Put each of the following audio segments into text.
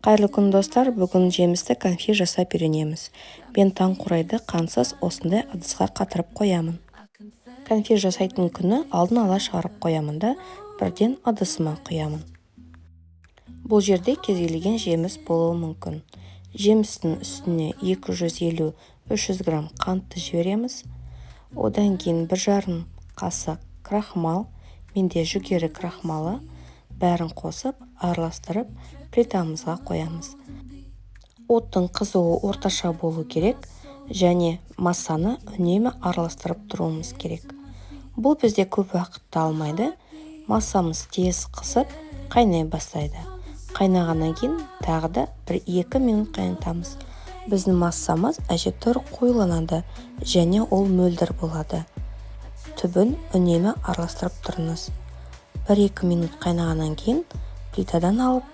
Қайырлы күн достар, бүгін жемісті конфи жасап үйренеміз. Мен таңқурайды қансыз осындай ыдысқа қатырып қоямын. Конфи жасайтын күні алдын ала шығарып қоямын да бірден ыдысыма құямын. Бұл жерде кез келген жеміс болуы мүмкін. Жемістің үстіне 250-300 грамм қантты жібереміз. Одан кейін 1,5 қасық крахмал, менде жүгері крахмалы, бәрін қосып араластырып плитамызға қоямыз. Оттың қызуы орташа болу керек және массаны үнемі араластырып тұруымыз керек. Бұл бізде көп уақытты алмайды. Массамыз тез қысып қайнай бастайды. Қайнағаннан кейін тағы да 1-2 минут қайнатамыз. Біздің массамыз әжептәуір қоюланады және ол мөлдір болады. Түбін үнемі араластырып тұрыңыз. 1-2 минут қайнағаннан кейін плитадан алып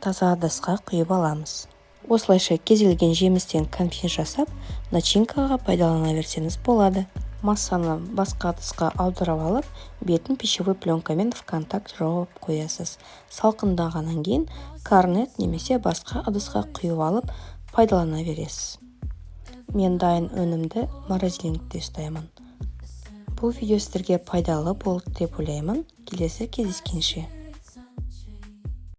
таза ыдысқа құйып аламыз. Осылайша кез келген жемістен конфи жасап, начинкаға пайдалана берсеңіз болады. Массаны басқа ыдысқа аударып алып, бетін пищевой пленкамен в контакт жауып қоясыз. Салқындағаннан кейін корнет немесе басқа ыдысқа құйып алып пайдалана бересіз. Мен дайын өнімді морозильникте ұстаймын. Бұл видео сіздерге пайдалы болды деп ойлаймын. Келесі кездескенше.